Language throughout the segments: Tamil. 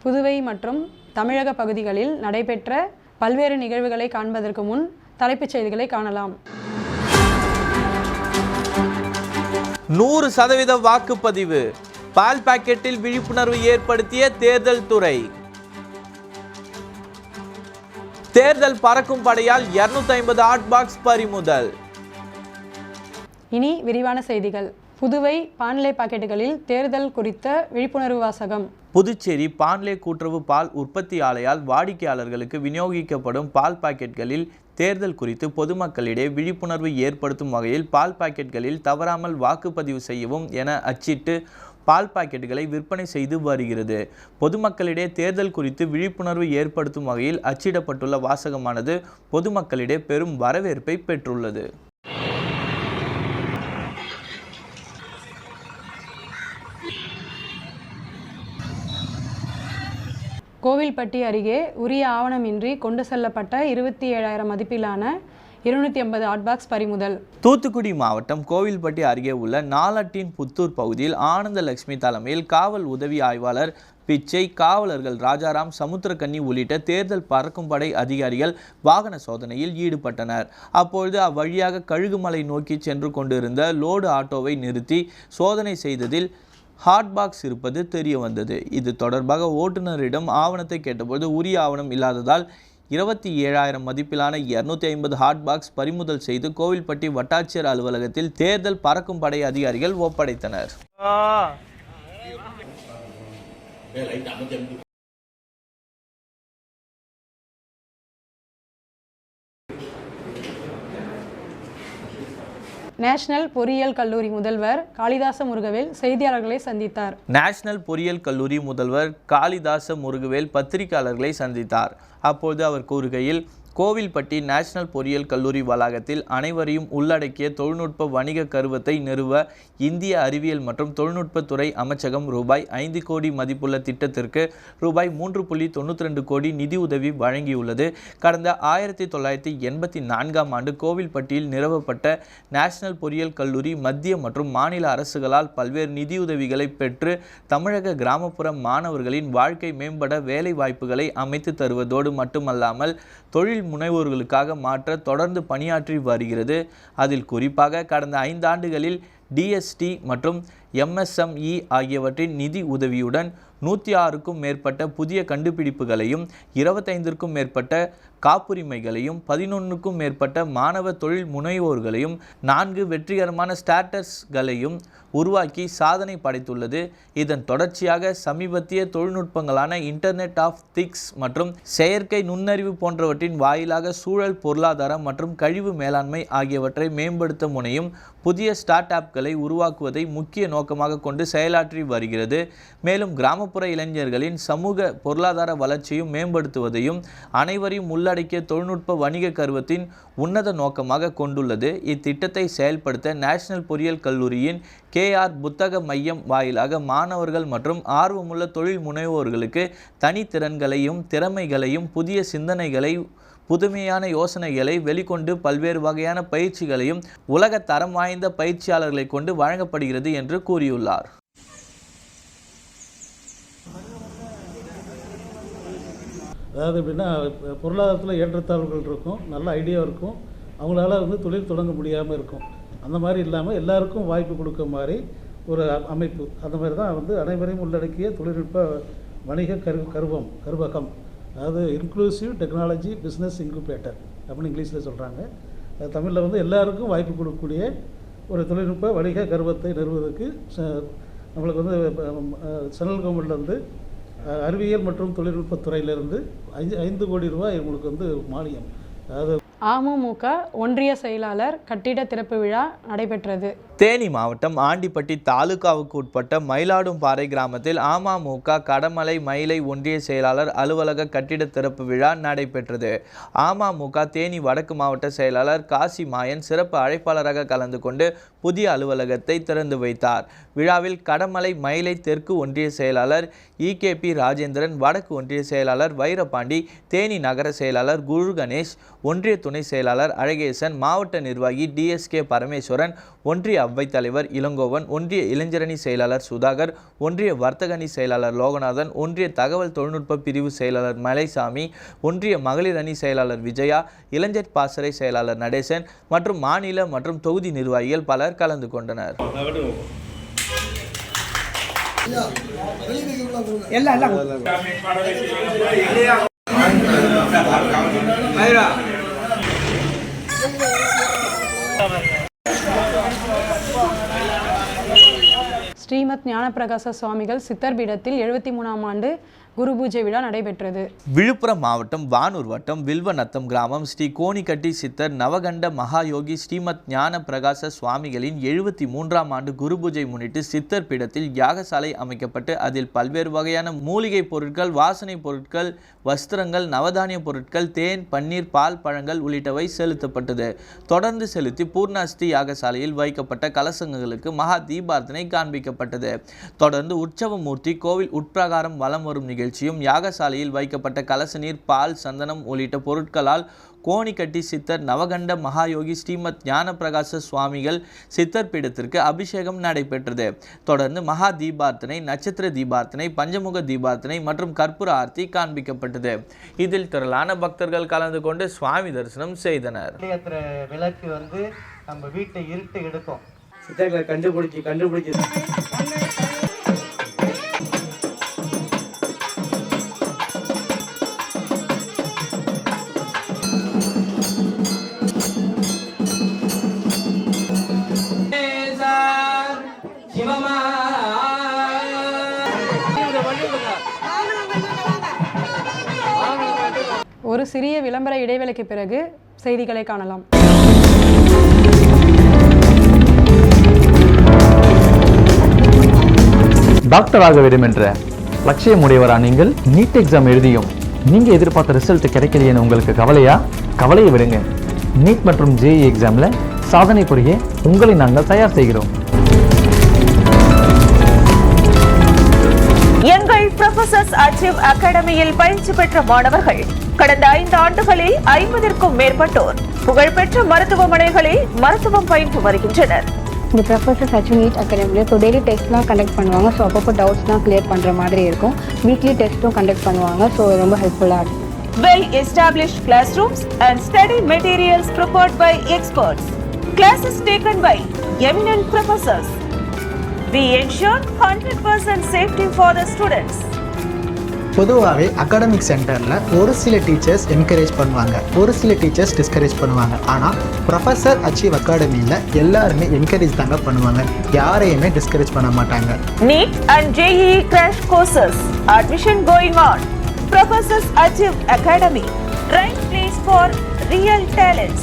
புதுவை மற்றும் தமிழக பகுதிகளில் நடைபெற்ற பல்வேறு நிகழ்வுகளை காண்பதற்கு முன் தலைப்புச் செய்திகளை காணலாம். 100% வாக்குப்பதிவு. பால் பாக்கெட்டில் விழிப்புணர்வு ஏற்படுத்திய தேர்தல் துறை. தேர்தல் பறக்கும் படையால் 250 ஹாட் பாக்ஸ் பறிமுதல். இனி விரிவான செய்திகள். புதுவை பான்லே பாக்கெட்டுகளில் தேர்தல் குறித்த விழிப்புணர்வு வாசகம். புதுச்சேரி பான்லே கூட்டுறவு பால் உற்பத்தி ஆலையால் வாடிக்கையாளர்களுக்கு விநியோகிக்கப்படும் பால் பாக்கெட்களில் தேர்தல் குறித்து பொதுமக்களிடையே விழிப்புணர்வு ஏற்படுத்தும் வகையில் பால் பாக்கெட்களில் தவறாமல் வாக்குப்பதிவு செய்யவும் என அச்சிட்டு பால் பாக்கெட்டுகளை விற்பனை செய்து வருகிறது. பொதுமக்களிடையே தேர்தல் குறித்து விழிப்புணர்வு ஏற்படுத்தும் வகையில் அச்சிடப்பட்டுள்ள வாசகமானது பொதுமக்களிடையே பெரும் வரவேற்பை பெற்றுள்ளது. கோவில்பட்டி அருகே உரிய ஆவணமின்றி கொண்டு செல்லப்பட்ட 27,000 மதிப்பிலான 250 ஹாட் பாக்ஸ் பறிமுதல். தூத்துக்குடி மாவட்டம் கோவில்பட்டி அருகே உள்ள நாலட்டின் புத்தூர் பகுதியில் ஆனந்தலட்சுமி தலைமையில் காவல் உதவி ஆய்வாளர் பிச்சை, காவலர்கள் ராஜாராம், சமுத்திரக்கன்னி உள்ளிட்ட தேர்தல் பறக்கும் படை அதிகாரிகள் வாகன சோதனையில் ஈடுபட்டனர். அப்பொழுது அவ்வழியாக கழுகுமலை நோக்கி சென்று கொண்டிருந்த லோடு ஆட்டோவை நிறுத்தி சோதனை செய்ததில் ஹாட் பாக்ஸ் இருப்பது தெரிய வந்தது. இது தொடர்பாக ஓட்டுநரிடம் ஆவணத்தை கேட்டபோது உரிய ஆவணம் இல்லாததால் 27,000 மதிப்பிலான 250 ஹாட் பாக்ஸ் பறிமுதல் செய்து கோவில்பட்டி வட்டாட்சியர் அலுவலகத்தில் தேர்தல் பறக்கும் படை அதிகாரிகள் ஒப்படைத்தனர். நேஷனல் பொறியியல் கல்லூரி முதல்வர் காளிதாச முருகவேல் செய்தியாளர்களை சந்தித்தார். நேஷனல் பொறியியல் கல்லூரி முதல்வர் காளிதாச முருகவேல் பத்திரிகையாளர்களை சந்தித்தார். அப்போது அவர் கூறுகையில், கோவில்பட்டி நேஷனல் பொறியியல் கல்லூரி வளாகத்தில் அனைவரையும் உள்ளடக்கிய தொழில்நுட்ப வணிக கருவத்தை நிறுவ இந்திய அறிவியல் மற்றும் தொழில்நுட்பத்துறை அமைச்சகம் ரூபாய் 5 கோடி மதிப்புள்ள திட்டத்திற்கு ரூபாய் 3.92 கோடி நிதி உதவி வழங்கியுள்ளது. கடந்த 1984ஆம் ஆண்டு கோவில்பட்டியில் நிறுவப்பட்ட நேஷனல் பொறியியல் கல்லூரி மத்திய மற்றும் மாநில அரசுகளால் பல்வேறு நிதியுதவிகளை பெற்று தமிழக கிராமப்புற மாணவர்களின் வாழ்க்கை மேம்பட வேலை வாய்ப்புகளை அமைத்து தருவதோடு மட்டுமல்லாமல் தொழில் முனைவோர்களுக்காக மாற்ற தொடர்ந்து பணியாற்றி வருகிறது. அதில் குறிப்பாக கடந்த 5 ஆண்டுகளில் டிஎஸ்டி மற்றும் எம்எஸ்எம்இ ஆகியவற்றின் நிதி உதவியுடன் 106க்கும் மேற்பட்ட புதிய கண்டுபிடிப்புகளையும் 25க்கும் மேற்பட்ட காப்புரிமைகளையும் 11க்கும் மேற்பட்ட மாணவ தொழில் முனைவோர்களையும் 4 வெற்றிகரமான ஸ்டார்டர்ஸ்களையும் உருவாக்கி சாதனை படைத்துள்ளது. இதன் தொடர்ச்சியாக சமீபத்திய தொழில்நுட்பங்களான இன்டர்நெட் ஆஃப் திங்ஸ் மற்றும் செயற்கை நுண்ணறிவு போன்றவற்றின் வாயிலாக சூழல் பொருளாதாரம் மற்றும் கழிவு மேலாண்மை ஆகியவற்றை மேம்படுத்த முனையும் புதிய ஸ்டார்ட் அப்களை உருவாக்குவதை முக்கிய நோக்கமாக கொண்டு செயலாற்றி வருகிறது. மேலும் கிராமப்புற இளைஞர்களின் சமூக பொருளாதார வளர்ச்சியும் மேம்படுத்துவதையும் அனைவரையும் உள்ளடக்கிய தொழில்நுட்ப வணிக கருவத்தின் உன்னத நோக்கமாக கொண்டுள்ளது. இத்திட்டத்தை செயல்படுத்த நேஷனல் பொறியியல் கல்லூரியின் KR புத்தக மையம் வாயிலாக மாணவர்கள் மற்றும் ஆர்வமுள்ள தொழில் முனைவோர்களுக்கு தனித்திறன்களையும் திறமைகளையும் புதிய சிந்தனைகளை புதுமையான யோசனைகளை வெளிக்கொண்டு பல்வேறு வகையான பயிற்சிகளையும் உலக தரம் வாய்ந்த பயிற்சியாளர்களை கொண்டு வழங்கப்படுகிறது என்று கூறியுள்ளார். அதாவது எப்படின்னா, பொருளாதாரத்தில் ஏற்றத்தாழ்வுகள் இருக்கும், நல்ல ஐடியா இருக்கும், அவங்களால தொழில் தொடங்க முடியாமல் இருக்கும். அந்த மாதிரி இல்லாமல் எல்லாருக்கும் வாய்ப்பு கொடுக்க மாதிரி ஒரு அமைப்பு. அந்த மாதிரி தான் அனைவரையும் உள்ளடக்கிய தொழில்நுட்ப வணிக கருவகம், அதாவது இன்க்ளூசிவ் டெக்னாலஜி பிஸ்னஸ் இன்குபேட்டர் அப்படின்னு இங்கிலீஷில் சொல்கிறாங்க. தமிழில் எல்லாருக்கும் வாய்ப்பு கொடுக்கக்கூடிய ஒரு தொழில்நுட்ப வணிக கருவத்தை நிறுவுவதற்கு நம்மளுக்கு சென்ட்ரல் கவர்மெண்ட்லேருந்து அறிவியல் மற்றும் தொழில்நுட்பத்துறையிலிருந்து 5 கோடி ரூபாய் இவங்களுக்கு மானியம். அதாவது அமமுக ஒன்றிய செயலாளர் கட்டிட திறப்பு விழா நடைபெற்றது. தேனி மாவட்டம் ஆண்டிப்பட்டி தாலுகாவுக்கு உட்பட்ட மயிலாடும்பாறை கிராமத்தில் அமமுக கடமலை மயிலை ஒன்றிய செயலாளர் அலுவலக கட்டிட திறப்பு விழா நடைபெற்றது. அமமுக தேனி வடக்கு மாவட்ட செயலாளர் காசி மாயன் சிறப்பு அழைப்பாளராக கலந்து கொண்டு புதிய அலுவலகத்தை திறந்து வைத்தார். விழாவில் கடமலை மயிலை தெற்கு ஒன்றிய செயலாளர் EKP ராஜேந்திரன், வடக்கு ஒன்றிய செயலாளர் வைரபாண்டி, தேனி நகர செயலாளர் குரு கணேஷ், ஒன்றிய துணை செயலாளர் அழகேசன், மாவட்ட நிர்வாகி DSK பரமேஸ்வரன், ஒன்றிய அவைத் தலைவர் இளங்கோவன், ஒன்றிய இளைஞரணி செயலாளர் சுதாகர், ஒன்றிய வர்த்தகணி செயலாளர் லோகநாதன், ஒன்றிய தகவல் தொழில்நுட்ப பிரிவு செயலாளர் மலைசாமி, ஒன்றிய மகளிர் அணி செயலாளர் விஜயா, இளைஞர் பாசறை செயலாளர் நடேசன் மற்றும் மாநில மற்றும் தொகுதி நிர்வாகிகள் பலர் கலந்து கொண்டனர். ஸ்ரீமத் ஞானப்பிரகாச சுவாமிகள் சித்தர் பீடத்தில் 73ஆம் ஆண்டு குரு பூஜை விழா நடைபெற்றது. விழுப்புரம் மாவட்டம் வானூர் வட்டம் வில்வநத்தம் கிராமம் ஸ்ரீ கோணிக்கட்டி சித்தர் நவகண்ட மகாயோகி ஸ்ரீமத் ஞான பிரகாச சுவாமிகளின் 73ஆம் ஆண்டு குரு பூஜை முன்னிட்டு சித்தர் பீடத்தில் யாகசாலை அமைக்கப்பட்டு அதில் பல்வேறு வகையான மூலிகை பொருட்கள், வாசனை பொருட்கள், வஸ்திரங்கள், நவதானிய பொருட்கள், தேன், பன்னீர், பால், பழங்கள் உள்ளிட்டவை செலுத்தப்பட்டது. தொடர்ந்து செலுத்தி பூர்ணாஸ்தி யாகசாலையில் வைக்கப்பட்ட கலசங்களுக்கு மகா தீபார்த்தனை காண்பிக்கப்பட்டது. தொடர்ந்து உற்சவமூர்த்தி கோவில் உட்பிரகாரம் வலம் வரும் நிகழ்ச்சியும் யாகசாலையில் வைக்கப்பட்ட கலச நீர், பால், சந்தனம் உள்ளிட்ட பொருட்களால் கோணிக்கட்டி சித்தர் நவகண்ட மகாயோகி ஸ்ரீமத் ஞான பிரகாச சுவாமிகள் சித்தர் பீடத்திற்கு அபிஷேகம் நடைபெற்றது. தொடர்ந்து மகா தீபார்த்தனை, நட்சத்திர தீபார்த்தனை, பஞ்சமுக தீபார்த்தனை மற்றும் கற்பூர ஆர்த்தி காண்பிக்கப்பட்டது. இதில் திரளான பக்தர்கள் கலந்து கொண்டு சுவாமி தரிசனம் செய்தனர். விளக்கு நம்ம வீட்டை இருட்டு எடுக்கும். சித்தர்களை கண்டுபிடிச்சு ஒரு சிறிய விளம்பர இடைவேளைக்கு பிறகு செய்திகளை காணலாம். டாக்டர் ஆக வேண்டும் என்ற லட்சியம் உடையவரா நீங்கள்? நீட் எக்ஸாம் எழுதியும் நீங்க எதிர்பார்த்த ரிசல்ட் கிடைக்கலையேன்னு உங்களுக்கு கவலையா? கவலையை விடுங்க. நீட் மற்றும் ஜேஇ எக்ஸாம்ல சாதனை புரிய உங்களை நாங்கள் தயார் செய்கிறோம். எங்கள் ப்ரொஃபசர்ஸ் அச்சீவ் அகாடமியில் பயிற்சி பெற்ற மாணவர்கள் கடந்த 5 ஆண்டுகளில் 50க்கும் மேற்பட்டோர் புகழ்பெற்ற மருத்துவமனைகளில் மருத்துவம் பயின்று வருகின்றனர். இந்த ப்ரொஃபசர்ஸ் அச்சீவ் நீட் அகாடமியில் ஸோ டெய்லி டெஸ்ட்லாம் கண்டக்ட் பண்ணுவாங்க. ஸோ அப்பப்போ டவுட்ஸ்லாம் கிளியர் பண்ணுற மாதிரி இருக்கும். வீக்லி டெஸ்ட்டும் கண்டக்ட் பண்ணுவாங்க. ஸோ ரொம்ப ஹெல்ப்ஃபுல்லாக இருக்கும். Well established classrooms and study materials prepared by experts. Classes taken by eminent professors. We ensure 100% safety for the students. பொதுவாகவே அகாடமிக் சென்டரில் ஒரு சில டீச்சர்ஸ் என்கரேஜ் பண்ணுவாங்க, ஒரு சில டீச்சர்ஸ் டிஸ்கரேஜ் பண்ணுவாங்க. ஆனால் ப்ரொஃபசர் அச்சீவ் அகாடமியில் எல்லாருமே என்கரேஜ் தாங்க பண்ணுவாங்க, யாரையுமே டிஸ்கரேஜ் பண்ண மாட்டாங்க. NEET and JEE crash courses admission going on. Professors Achieve Academy, right place for real talents.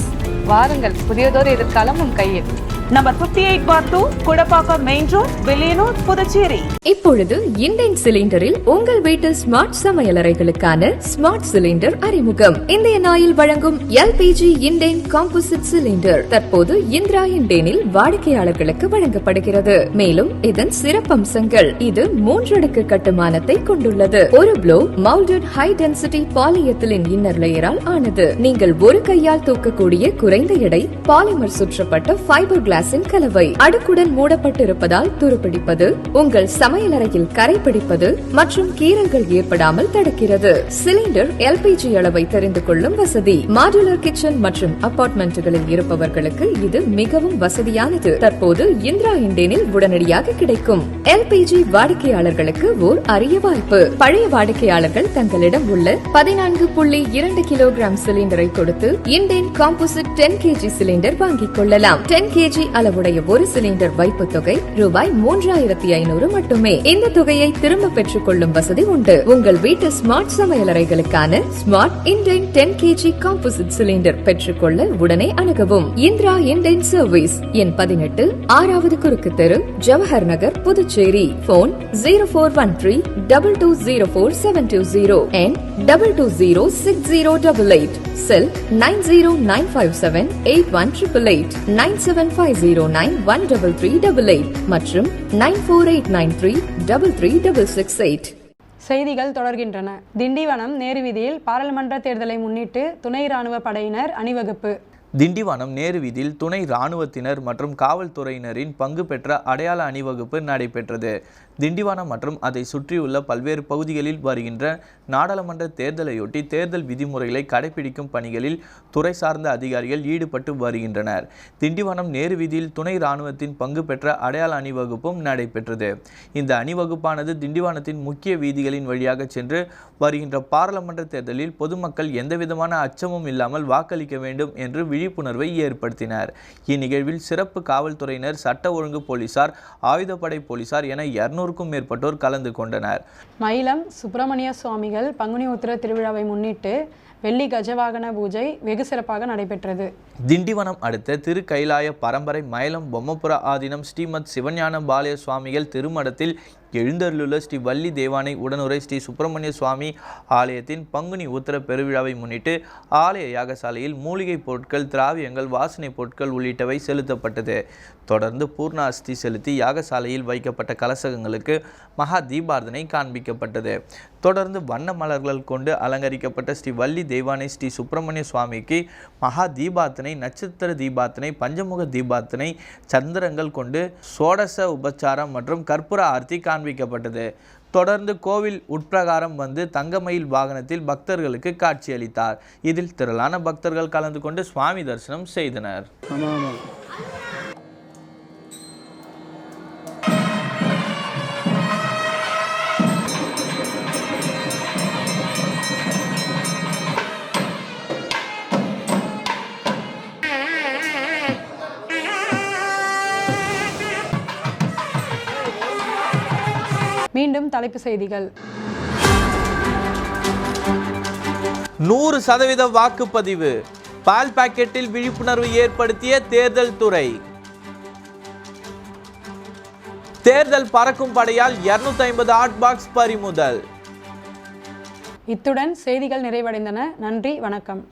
வாருங்கள், புதியதொரு எதிர்காலம் நம் கையில். Number 58/2 Kudapakkam main road, Villianur, Puducherry. இப்பொழுது இண்டேன் சிலிண்டரில் உங்கள் வீட்டு ஸ்மார்ட் சமையலறைகளுக்கான ஸ்மார்ட் சிலிண்டர் அறிமுகம். இந்திய ஆயில் வழங்கும் LPG இண்டேன் காம்போசிட் சிலிண்டர் தற்போது இந்திரா இண்டேனில் வாடிக்கையாளர்களுக்கு வழங்கப்படுகிறது. மேலும் இதன் சிறப்பம்சங்கள்: இது 3 அடுக்கு கட்டுமானத்தை கொண்டுள்ளது. ஒரு blow moulded high density polyethylene inner லேயரால் ஆனது. நீங்கள் ஒரு கையால் தூக்கக்கூடிய குறைந்த எடை பாலிமர் சுற்றப்பட்ட ஃபைபர் கிளாஸின் கலவை. அடுக்குடன் மூடப்பட்டிருப்பதால் துருப்பிடிப்பது, உங்கள் சமையலறையில் கரை பிடிப்பது மற்றும் கீறல்கள் ஏற்படாமல் தடுக்கிறது. சிலிண்டர் LPG அளவை தெரிந்து கொள்ளும் வசதி. மாடுலர் கிச்சன் மற்றும் அபார்ட்மெண்ட்டுகளில் இருப்பவர்களுக்கு இது மிகவும் வசதியானது. தற்போது இந்திரா இண்டேனில் உடனடியாக கிடைக்கும். LPG வாடிக்கையாளர்களுக்கு ஓர் அரிய வாய்ப்பு. பழைய வாடிக்கையாளர்கள் தங்களிடம் உள்ள 14.2 கிலோகிராம் சிலிண்டரை கொடுத்து இண்டேன் காம்போசிட் 10 kg சிலிண்டர் வாங்கிக் கொள்ளலாம். 10 kg அளவுடைய ஒரு சிலிண்டர் வைப்பு தொகை ரூபாய் 3500 மட்டுமே. இந்த தொகையை திரும்ப பெற்றுக் கொள்ளும் வசதி உண்டு. உங்கள் வீட்டு ஸ்மார்ட் சமையலறைகளுக்கான smart Indane 10 kg composite cylinder பெற்றுக்கொள்ள உடனே அணுகவும். இந்திரா இண்டேன் சர்வீஸ், எண் 18, 6வது குறுக்கு தெரு, Jawahar Nagar, Puducherry. Phone 0413-2204-720 and 22060888. Cell 9095781888, 9750913388 மற்றும் 9489333668. செய்திகள் தொடர்கின்றன. திண்டிவனம் நேரு வீதியில் பாராளுமன்ற தேர்தலை முன்னிட்டு துணை ராணுவ படையினர் அணிவகுப்பு. திண்டிவனம் நேரு வீதியில் துணை இராணுவத்தினர் மற்றும் காவல்துறையினரின் பங்கு பெற்ற அடையாள அணிவகுப்பு நடைபெற்றது. திண்டிவனம் மற்றும் அதை சுற்றியுள்ள பல்வேறு பகுதிகளில் வருகின்ற நாடாளுமன்ற தேர்தலையொட்டி தேர்தல் விதிமுறைகளை கடைபிடிக்கும் பணிகளில் துறை சார்ந்த அதிகாரிகள் ஈடுபட்டு வருகின்றனர். திண்டிவனம் நேரு வீதியில் துணை இராணுவத்தின் பங்கு பெற்ற அடையாள அணிவகுப்பும் நடைபெற்றது. இந்த அணிவகுப்பானது திண்டிவனத்தின் முக்கிய வீதிகளின் வழியாக சென்று வருகின்ற பாராளுமன்ற தேர்தலில் பொதுமக்கள் எந்தவிதமான அச்சமும் இல்லாமல் வாக்களிக்க வேண்டும் என்று விழிப்புணர்வை ஏற்படுத்தினர். இந்நிகழ்வில் சிறப்பு காவல்துறையினர், சட்ட ஒழுங்கு போலீசார், ஆயுதப்படை போலீசார் என 200க்கும் மேற்பட்டோர் கலந்து கொண்டனர். மயிலம் சுப்பிரமணிய சுவாமிகள் பங்குனி உத்திர திருவிழாவை முன்னிட்டு வெள்ளி கஜவாகன பூஜை வெகு சிறப்பாக நடைபெற்றது. திண்டிவனம் அடுத்த திரு கைலாய பரம்பரை மயிலம் பொம்மபுர ஆதீனம் ஸ்ரீமத் சிவஞான பாலய சுவாமிகள் திருமடத்தில் எழுந்தருளுள்ள ஸ்ரீ வள்ளி தேவானை உடனுரை ஸ்ரீ சுப்பிரமணிய சுவாமி ஆலயத்தின் பங்குனி உத்திர பெருவிழாவை முன்னிட்டு ஆலய யாகசாலையில் மூலிகை பொருட்கள், திராவியங்கள், வாசனை பொருட்கள் உள்ளிட்டவை செலுத்தப்பட்டது. தொடர்ந்து பூர்ண அஸ்தி செலுத்தி யாகசாலையில் வைக்கப்பட்ட கலசங்களுக்கு மகா தீபார்த்தனை காண்பிக்கப்பட்டது. தொடர்ந்து வண்ண மலர்கள் கொண்டு அலங்கரிக்கப்பட்ட ஸ்ரீ வள்ளி தேவானை ஸ்ரீ சுப்பிரமணிய சுவாமிக்கு மகா தீபார்த்தனை, நட்சத்திர தீபார்த்தனை, பஞ்சமுக தீபார்த்தனை, சந்திரங்கள் கொண்டு சோடச உபச்சாரம் மற்றும் கற்பூர ஆர்த்தி காண்பிக்கப்பட்டது. தொடர்ந்து கோவில் உட்பிரகாரம் வந்து தங்கமயில் வாகனத்தில் பக்தர்களுக்கு காட்சியளித்தார். இதில் திரளான பக்தர்கள் கலந்து கொண்டு சுவாமி தரிசனம் செய்தனர். மீண்டும் தலைப்பு செய்திகள். 100% வாக்குப்பதிவு. பால் பாக்கெட்டில் விழிப்புணர்வு ஏற்படுத்திய தேர்தல் துறை. தேர்தல் பறக்கும் படையால் 250 ஹாட் பாக்ஸ் பறிமுதல். இத்துடன் செய்திகள் நிறைவடைந்தன. நன்றி, வணக்கம்.